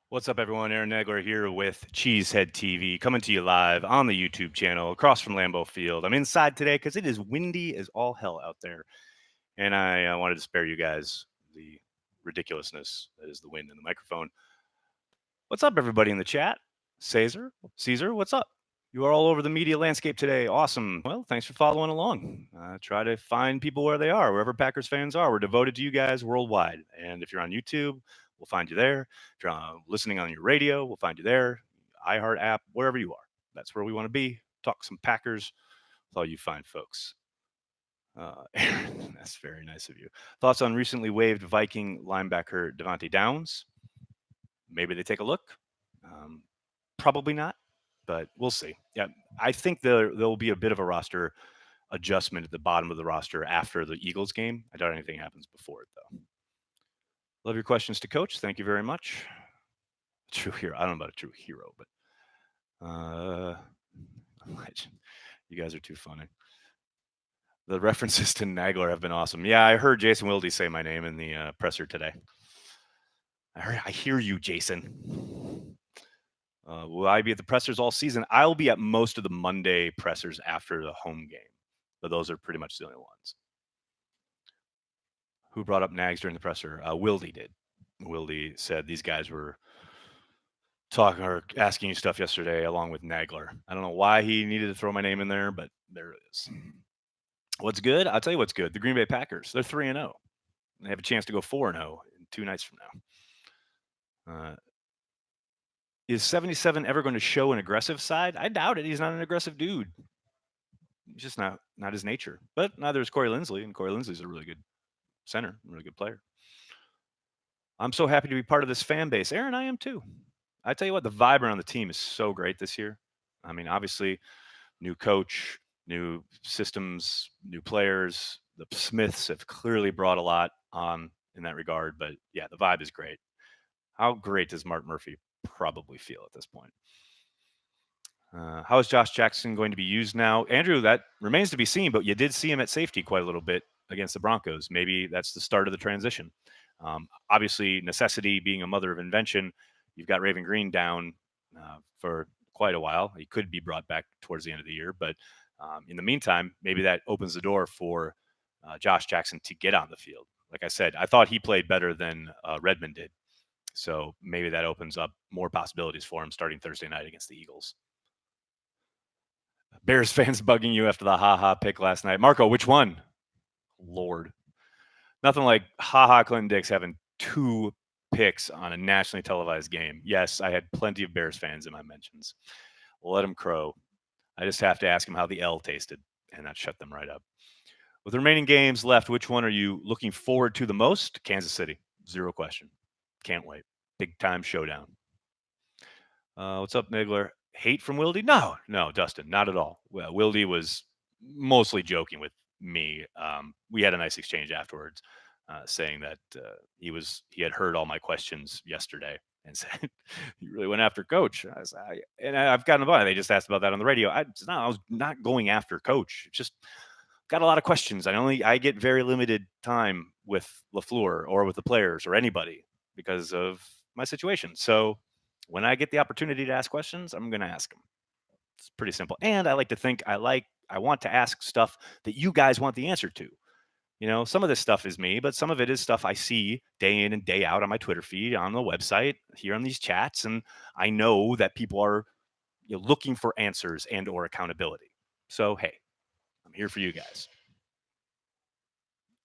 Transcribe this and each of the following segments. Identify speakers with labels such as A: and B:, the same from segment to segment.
A: What's up, everyone? Aaron Nagler here with Cheesehead TV, coming to you live on the YouTube channel across from Lambeau Field. I'm inside today because it is windy as all hell out there, and I wanted to spare you guys the ridiculousness that is the wind and the microphone. What's up, everybody in the chat? Caesar, what's up? You are all over the media landscape today. Awesome. Well, thanks for following along. Try to find people where they are, wherever Packers fans are. We're devoted to you guys worldwide. And if you're on YouTube, we'll find you there. If you're listening on your radio, we'll find you there. iHeart app, wherever you are. That's where we want to be. Talk some Packers with all you fine folks. Aaron, that's very nice of you. Thoughts on recently waived Viking linebacker Devontae Downs? Maybe they take a look. Um, Probably not, but we'll see. Yeah, I think there'll be a bit of a roster adjustment at the bottom of the roster after the Eagles game. I doubt anything happens before it, though. Love your questions to Coach. Thank you very much. True hero. I don't know about a true hero, but legend. You guys are too funny. The references to Nagler have been awesome. Yeah, I heard Jason Wilde say my name in the presser today. I hear you, Jason. Will I be at the pressers all season? I'll be at most of the Monday pressers after the home game, but those are pretty much the only ones. Who brought up Nags during the presser? Wildy did. Wildy said these guys were talking or asking you stuff yesterday along with Nagler. I don't know why he needed to throw my name in there, but there it is. What's good? I'll tell you what's good. The Green Bay Packers. They're 3-0. They have a chance to go 4-0 in 2 nights from now. Is 77 ever going to show an aggressive side? I doubt it. He's not an aggressive dude. He's just not his nature. But neither is Corey Linsley, and Corey Linsley's a really good center, really good player. I'm so happy to be part of this fan base. Aaron, I am too. I tell you what, the vibe around the team is so great this year. I mean, obviously, new coach, new systems, new players. The Smiths have clearly brought a lot on in that regard. But yeah, the vibe is great. How great does Mark Murphy probably feel at this point? How is Josh Jackson going to be used now? Andrew, that remains to be seen, but you did see him at safety quite a little bit against the Broncos. Maybe that's the start of the transition. Obviously, necessity being a mother of invention, you've got Raven Green down for quite a while. He could be brought back towards the end of the year, but in the meantime, maybe that opens the door for Josh Jackson to get on the field. Like I said, I thought he played better than Redmond did. So maybe that opens up more possibilities for him starting Thursday night against the Eagles. Bears fans bugging you after the ha pick last night. Marco, which one? Lord. Nothing like Clinton Dix having 2 picks on a nationally televised game. Yes, I had plenty of Bears fans in my mentions. Let them crow. I just have to ask them how the L tasted, and that shut them right up. With the remaining games left, which one are you looking forward to the most? Kansas City. 0 question. Can't wait. Big time showdown. What's up, Nigler? Hate from Wildy? No, Dustin, not at all. Well, Wildy was mostly joking with me. We had a nice exchange afterwards, saying that he had heard all my questions yesterday and said he really went after Coach. I've gotten about it. They just asked about that on the radio. I was not going after Coach. Just got a lot of questions. I get very limited time with LaFleur or with the players or anybody because of my situation. So when I get the opportunity to ask questions, I'm going to ask them. It's pretty simple. And I like to think I want to ask stuff that you guys want the answer to. You know, some of this stuff is me, but some of it is stuff I see day in and day out on my Twitter feed, on the website, here on these chats. And I know that people are looking for answers and or accountability. So, hey, I'm here for you guys.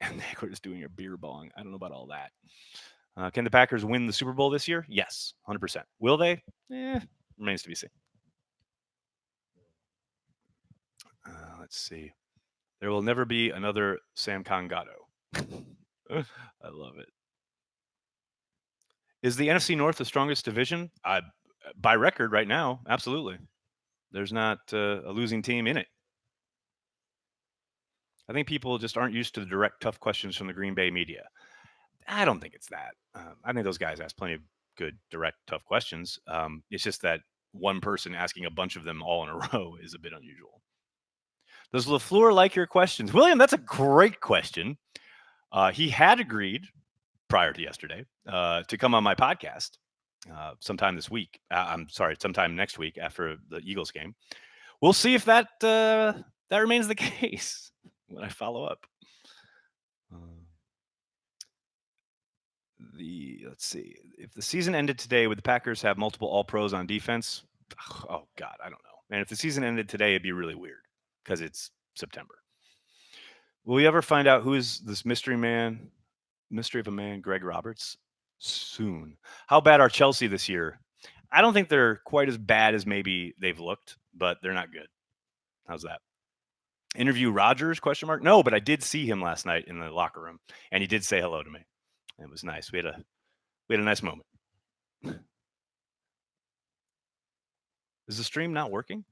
A: And Nick is doing a beer bong. I don't know about all that. Can the Packers win the Super Bowl this year? Yes, 100%. Will they? Remains to be seen. Let's see. There will never be another Sam Congato. I love it. Is the NFC North the strongest division? By record right now, absolutely. There's not a losing team in it. I think people just aren't used to the direct, tough questions from the Green Bay media. I don't think it's that. I think those guys ask plenty of good, direct, tough questions. It's just that one person asking a bunch of them all in a row is a bit unusual. Does LaFleur like your questions? William, that's a great question. He had agreed prior to yesterday to come on my podcast. sometime this week. I'm sorry, sometime next week after the Eagles game. We'll see if that remains the case when I follow up. Uh, let's see, if the season ended today, would the Packers have multiple All Pros on defense? Oh God, I don't know. And if the season ended today, it'd be really weird because it's September. Will we ever find out who is this mystery of a man, Greg Roberts? Soon. How bad are Chelsea this year? I don't think they're quite as bad as maybe they've looked, but they're not good. How's that? Interview Rodgers? Question mark. No, but I did see him last night in the locker room, and he did say hello to me. It was nice. We had a nice moment. Is the stream not working?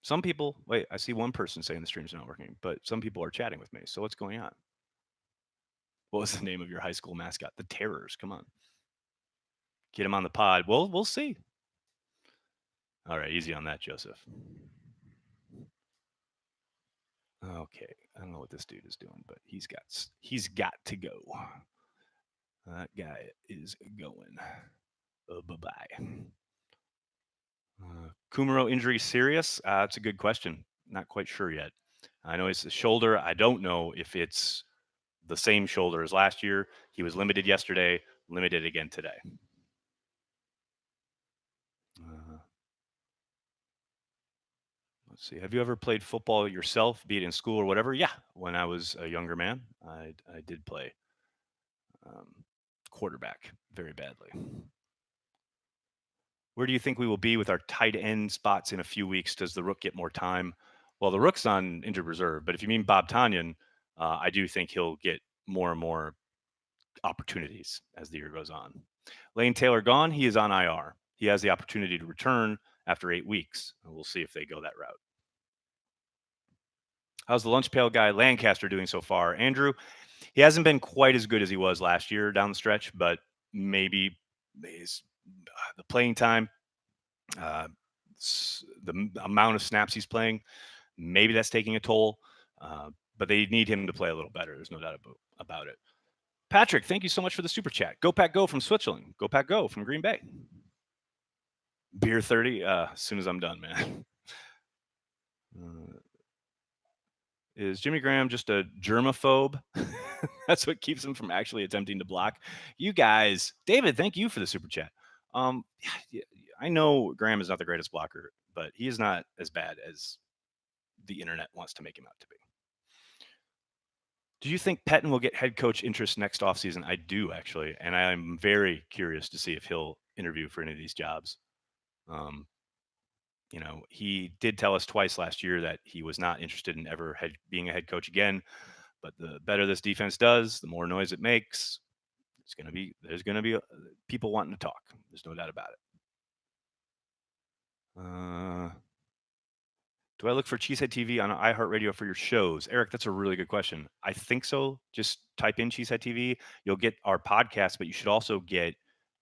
A: Some people wait. I see one person saying the stream's not working, but some people are chatting with me. So what's going on? What was the name of your high school mascot? The Terrors. Come on, get him on the pod. Well, we'll see. All right, easy on that, Joseph. Okay, I don't know what this dude is doing, but he's got to go. That guy is going. Bye bye. Kumaro injury serious? That's a good question. Not quite sure yet. I know it's the shoulder. I don't know if it's the same shoulder as last year. He was limited yesterday, limited again today. Uh, let's see. Have you ever played football yourself, be it in school or whatever? Yeah, when I was a younger man, I did play quarterback very badly. Where do you think we will be with our tight end spots in a few weeks? Does the Rook get more time? Well, the Rook's on injured reserve, but if you mean Bob Tanyan, I do think he'll get more and more opportunities as the year goes on. Lane Taylor gone. He is on IR. He has the opportunity to return after 8 weeks. We'll see if they go that route. How's the lunch pail guy Lancaster doing so far? Andrew, he hasn't been quite as good as he was last year down the stretch, but maybe the playing time, uh, the amount of snaps he's playing, maybe that's taking a toll. But they need him to play a little better. There's no doubt about it. Patrick, thank you so much for the super chat. Go Pack Go from Switzerland. Go Pack Go from Green Bay. Beer 30 as soon as I'm done, man. Is Jimmy Graham just a germaphobe? That's what keeps him from actually attempting to block. You guys, David, thank you for the super chat. I know Graham is not the greatest blocker, but he is not as bad as the internet wants to make him out to be. Do you think Pettine will get head coach interest next offseason? I do, actually. And I'm very curious to see if he'll interview for any of these jobs. He did tell us twice last year that he was not interested in ever being a head coach again. But the better this defense does, the more noise it makes. There's going to be people wanting to talk. There's no doubt about it. Do I look for Cheesehead TV on iHeartRadio for your shows? Eric, that's a really good question. I think so. Just type in Cheesehead TV. You'll get our podcast, but you should also get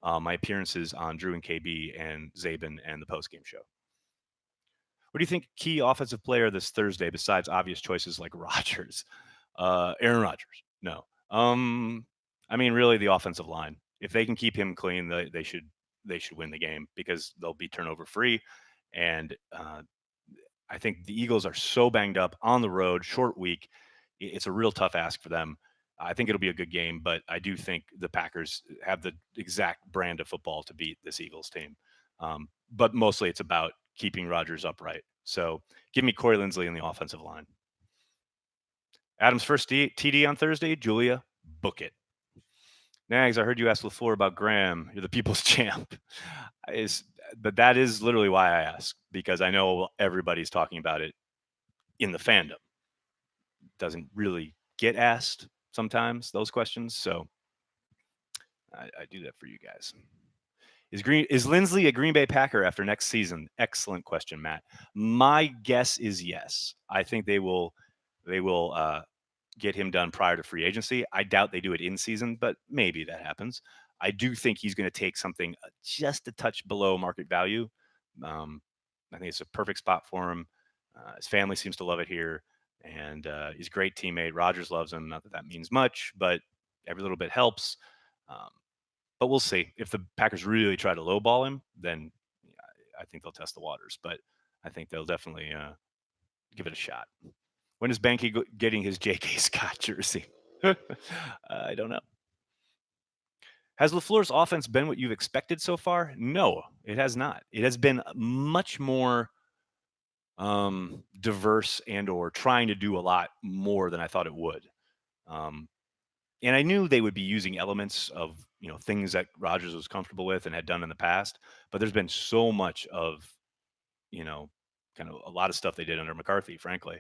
A: my appearances on Drew and KB and Zabin and the postgame show. What do you think key offensive player this Thursday besides obvious choices like Rodgers? Aaron Rodgers. No. I mean, really, the offensive line. If they can keep him clean, they should win the game because they'll be turnover free. And I think the Eagles are so banged up on the road, short week. It's a real tough ask for them. I think it'll be a good game, but I do think the Packers have the exact brand of football to beat this Eagles team. But mostly it's about keeping Rodgers upright. So give me Corey Linsley in the offensive line. Adam's first TD on Thursday. Julia, book it. Nags, I heard you ask LaFleur about Graham. You're the people's champ. But that is literally why I ask, because I know everybody's talking about it in the fandom. Doesn't really get asked sometimes, those questions. So I do that for you guys. Is Linsley a Green Bay Packer after next season? Excellent question, Matt. My guess is yes. I think they will get him done prior to free agency. I doubt they do it in season, but maybe that happens. I do think he's going to take something just a touch below market value. I think it's a perfect spot for him. His family seems to love it here, and he's a great teammate. Rodgers loves him. Not that that means much, but every little bit helps. But But we'll see. If the Packers really try to lowball him, then yeah, I think they'll test the waters. But I think they'll definitely give it a shot. When is Banky getting his J.K. Scott jersey? I don't know. Has LaFleur's offense been what you've expected so far? No, it has not. It has been much more diverse and or trying to do a lot more than I thought it would. Um, and I knew they would be using elements of things that Rodgers was comfortable with and had done in the past. But there's been so much of you know kind of a lot of stuff they did under McCarthy, frankly,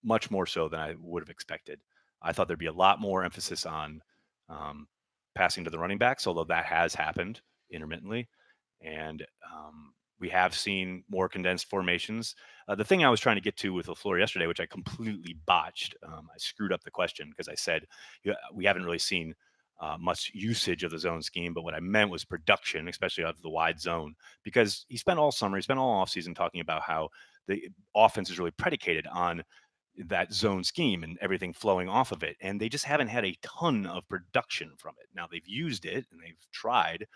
A: much more so than I would have expected. I thought there'd be a lot more emphasis on um, passing to the running backs, although that has happened intermittently, and we have seen more condensed formations. The thing I was trying to get to with LaFleur yesterday, which I completely botched, I screwed up the question because I said "Yeah, we haven't really seen much usage of the zone scheme, but what I meant was production, especially out of the wide zone, because he spent all summer, he spent all offseason talking about how the offense is really predicated on that zone scheme and everything flowing off of it. And they just haven't had a ton of production from it. Now they've used it and they've tried,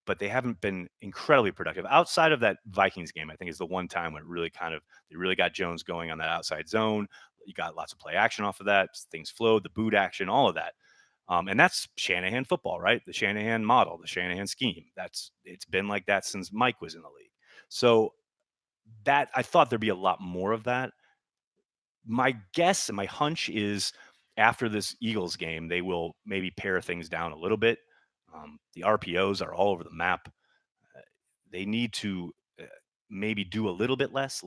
A: but they haven't been incredibly productive outside of that Vikings game. I think is the one time when it really they really got Jones going on that outside zone. You got lots of play action off of that. Things flowed, the boot action, all of that. And that's Shanahan football, right? The Shanahan model, the Shanahan scheme. It's been like that since Mike was in the league. So that I thought there'd be a lot more of that. My guess and my hunch is after this Eagles game, they will maybe pare things down a little bit. The RPOs are all over the map. Uh, they need to maybe do a little bit less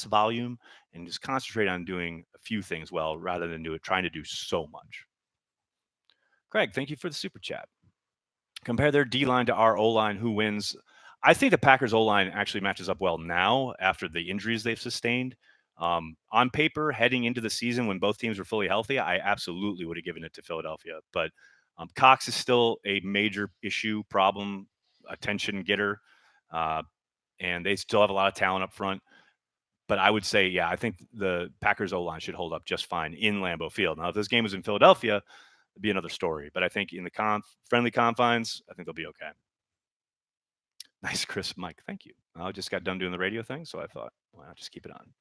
A: volume, and just concentrate on doing a few things well rather than trying to do so much. Craig, thank you for the super chat. Compare their D line to our O line. Who wins? I think the Packers O line actually matches up well now after the injuries they've sustained. On paper, heading into the season when both teams were fully healthy, I absolutely would have given it to Philadelphia. But Cox is still a major issue, problem, attention getter, uh, and they still have a lot of talent up front. But I would say, yeah, I think the Packers O line should hold up just fine in Lambeau Field. Now, if this game was in Philadelphia, it'd be another story. But I think in the friendly confines, I think they'll be okay. Nice, crisp mic. Thank you. I just got done doing the radio thing, so I thought, why not just keep it on?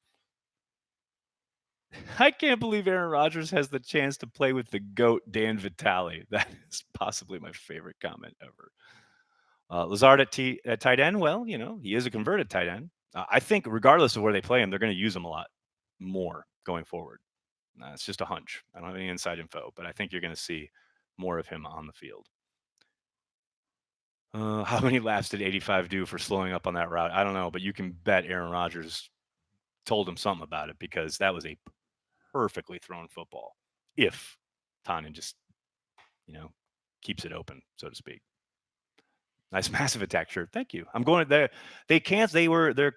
A: I can't believe Aaron Rodgers has the chance to play with the GOAT, Dan Vitale. That is possibly my favorite comment ever. Lazard at tight end. Well, he is a converted tight end. I think regardless of where they play him, they're going to use him a lot more going forward. It's just a hunch. I don't have any inside info, but I think you're going to see more of him on the field. How many laps did 85 do for slowing up on that route? I don't know, but you can bet Aaron Rodgers told him something about it because that was a perfectly thrown football. If Tannen just, you know, keeps it open, so to speak. Nice massive attack shirt. Thank you. I'm going there. They're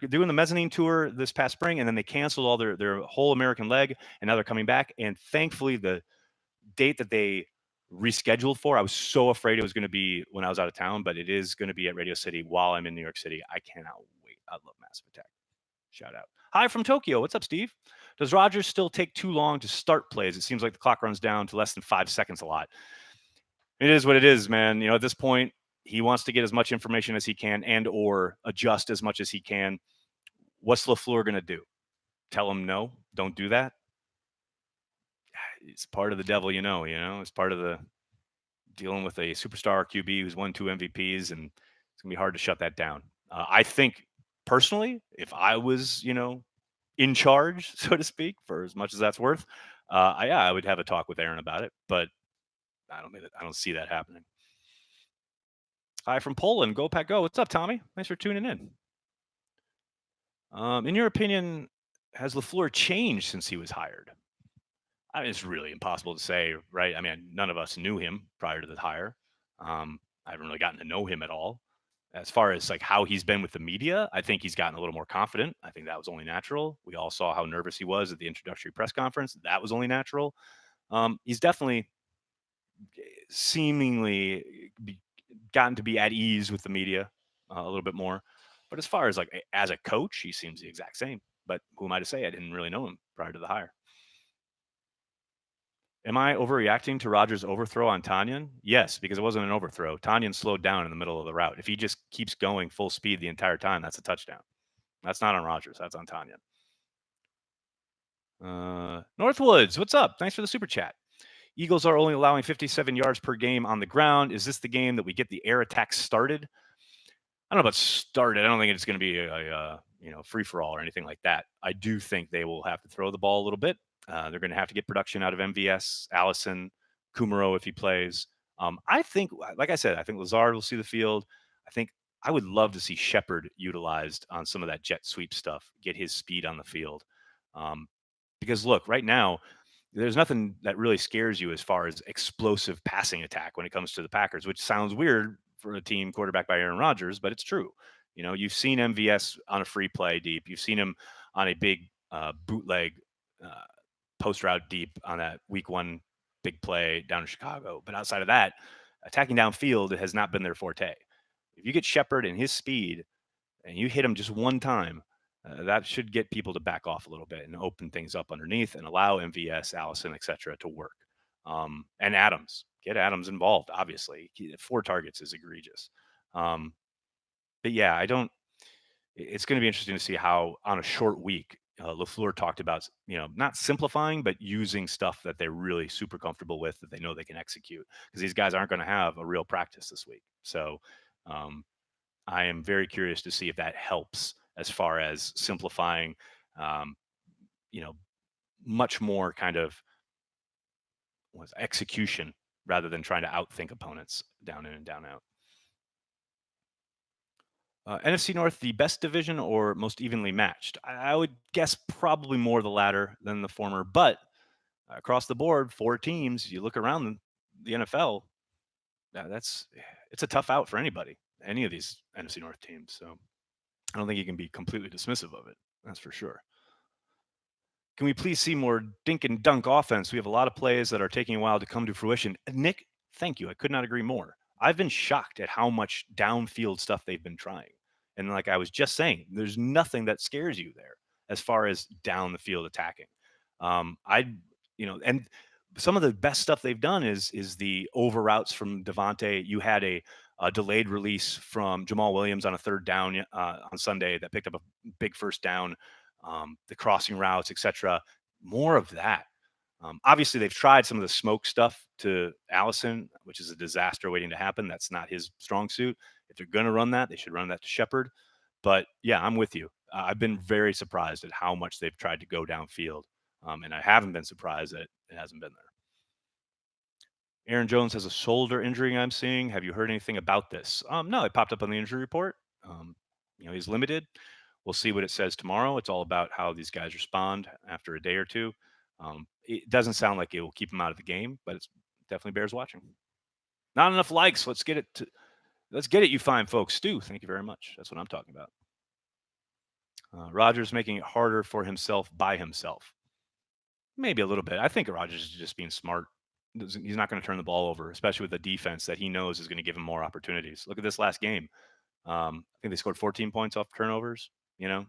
A: doing the mezzanine tour this past spring, and then they canceled all their whole American leg, and now they're coming back. And thankfully, the date that they rescheduled for, I was so afraid it was going to be when I was out of town, but it is going to be at Radio City while I'm in New York City. I cannot wait. I love Massive Attack. Shout out. Hi from Tokyo. What's up, Steve? Does Rodgers still take too long to start plays? It seems like the clock runs down to less than 5 seconds a lot. It is what it is, man. At this point, he wants to get as much information as he can and or adjust as much as he can. What's LaFleur going to do? Tell him no, don't do that? It's part of the devil, It's part of the dealing with a superstar QB who's won 2 MVPs, and it's going to be hard to shut that down. I think personally, if I was, in charge, so to speak, for as much as that's worth, I would have a talk with Aaron about it, but I don't see that happening. Hi from Poland. Go Pack Go. What's up, Tommy? Thanks for tuning in. In your opinion, has LaFleur changed since he was hired? I mean, it's really impossible to say, right? I mean, none of us knew him prior to the hire. I haven't really gotten to know him at all. As far as like how he's been with the media, I think he's gotten a little more confident. I think that was only natural. We all saw how nervous he was at the introductory press conference. That was only natural. He's definitely seemingly gotten to be at ease with the media a little bit more. But as far as like as a coach, he seems the exact same. But who am I to say? I didn't really know him prior to the hire. Am I overreacting to Rodgers' overthrow on Tanyan? Yes, because it wasn't an overthrow. Tanyan slowed down in the middle of the route. If he just keeps going full speed the entire time, that's a touchdown. That's not on Rodgers. That's on Tanyan. Northwoods, what's up? Thanks for the super chat. Eagles are only allowing 57 yards per game on the ground. Is this the game that we get the air attack started? I don't know about started. I don't think it's going to be a free for all or anything like that. I do think they will have to throw the ball a little bit. They're going to have to get production out of MVS, Allison, Kumaro if he plays. I think, like I said, I think Lazard will see the field. I think I would love to see Shepard utilized on some of that jet sweep stuff, get his speed on the field. Um, because look, right now there's nothing that really scares you as far as explosive passing attack when it comes to the Packers, which sounds weird for a team quarterbacked by Aaron Rodgers, but it's true. You know, you've seen MVS on a free play deep. You've seen him on a big bootleg uh, post route deep on that week one big play down in Chicago. But outside of that, attacking downfield has not been their forte. If you get Shepard and his speed and you hit him just one time, that should get people to back off a little bit and open things up underneath and allow MVS, Allison, etc. to work. And Adams, get Adams involved. Obviously, 4 targets is egregious. Um, but yeah, I don't. It's going to be interesting to see how on a short week, Lafleur talked about not simplifying, but using stuff that they're really super comfortable with that they know they can execute because these guys aren't going to have a real practice this week. So um, I am very curious to see if that helps as far as simplifying, um, you know, much more kind of was execution rather than trying to outthink opponents down in and down out. NFC North, the best division or most evenly matched? I would guess probably more the latter than the former, but across the board, 4 teams. You look around the NFL, that's it's a tough out for anybody, any of these NFC North teams. So I don't think you can be completely dismissive of it. That's for sure. Can we please see more dink and dunk offense? We have a lot of plays that are taking a while to come to fruition. Nick, thank you. I could not agree more. I've been shocked at how much downfield stuff they've been trying. And like I was just saying, there's nothing that scares you there as far as down the field attacking. And some of the best stuff they've done is the over routes from Devontae. You had a delayed release from Jamal Williams on a third down on Sunday that picked up a big first down, the crossing routes, etc. More of that. Obviously, they've tried some of the smoke stuff to Allison, which is a disaster waiting to happen. That's not his strong suit. If they're going to run that, they should run that to Shepard. But yeah, I'm with you. I've been very surprised at how much they've tried to go downfield, and I haven't been surprised that it hasn't been there. Aaron Jones has a shoulder injury I'm seeing. Have you heard anything about this? No, it popped up on the injury report. Um, he's limited. We'll see what it says tomorrow. It's all about how these guys respond after a day or two. It doesn't sound like it will keep him out of the game, but it's definitely bears watching. Not enough likes. Let's get it, you fine folks. Stu, thank you very much. That's what I'm talking about. Rodgers making it harder for himself by himself. Maybe a little bit. I think Rodgers is just being smart. He's not going to turn the ball over, especially with the defense that he knows is going to give him more opportunities. Look at this last game. I think they scored 14 points off turnovers. You know,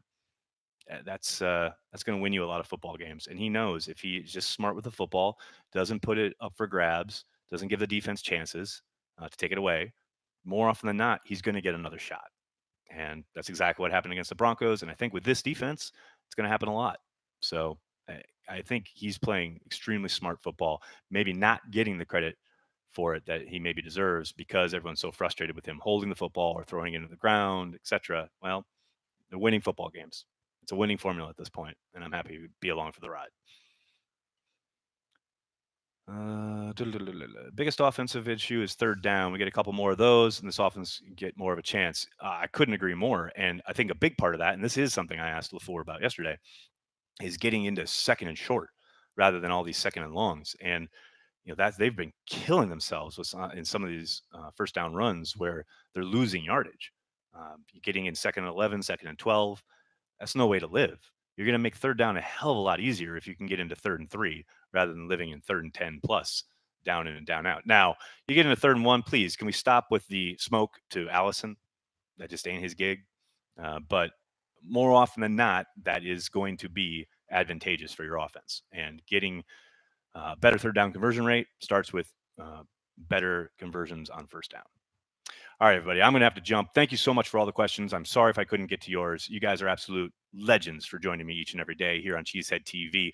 A: that's going to win you a lot of football games. And he knows if he's just smart with the football, doesn't put it up for grabs, doesn't give the defense chances to take it away, more often than not, he's going to get another shot. And that's exactly what happened against the Broncos. And I think with this defense, it's going to happen a lot. So I think he's playing extremely smart football, maybe not getting the credit for it that he maybe deserves because everyone's so frustrated with him holding the football or throwing it into the ground, etc. Well, they're winning football games. It's a winning formula at this point, and I'm happy to be along for the ride. Biggest offensive issue is third down. We get a couple more of those, and this offense get more of a chance. I couldn't agree more. And I think a big part of that, and this is something I asked LaFleur about yesterday, is getting into second and short rather than all these second and longs. And that they've been killing themselves with in some of these first down runs where they're losing yardage. Getting in second and 11, second and 12, that's no way to live. You're going to make third down a hell of a lot easier if you can get into third and 3 rather than living in third and 10 plus down in and down out. Now, you get into third and 1, please. Can we stop with the smoke to Allison? That just ain't his gig. But more often than not, that is going to be advantageous for your offense. And getting Better third down conversion rate starts with better conversions on first down. All right, everybody, I'm going to have to jump. Thank you so much for all the questions. I'm sorry if I couldn't get to yours. You guys are absolute legends for joining me each and every day here on Cheesehead TV.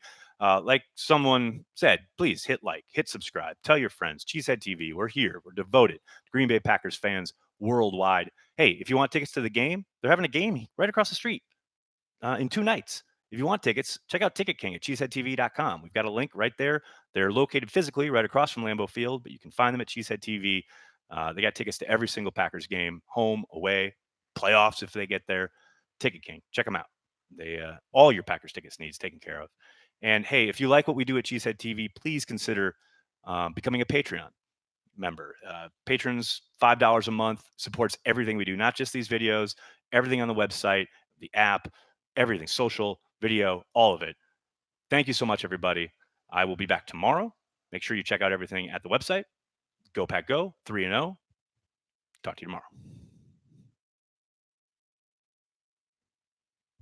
A: Like someone said, please hit like, hit subscribe, tell your friends. Cheesehead TV, we're here. We're devoted to Green Bay Packers fans worldwide. Hey, if you want tickets to the game, they're having a game right across the street in 2 nights. If you want tickets, check out Ticket King at cheeseheadtv.com. We've got a link right there. They're located physically right across from Lambeau Field, but you can find them at Cheesehead TV. They got tickets to every single Packers game, home, away, playoffs if they get there. Ticket King, check them out. They all your Packers tickets needs taken care of. And hey, if you like what we do at Cheesehead TV, please consider becoming a Patreon member. Patrons, $5 a month supports everything we do, not just these videos, everything on the website, the app, everything, social, video, all of it. Thank you so much, everybody. I will be back tomorrow. Make sure you check out everything at the website. Go Pack Go, 3-0. Talk to you tomorrow.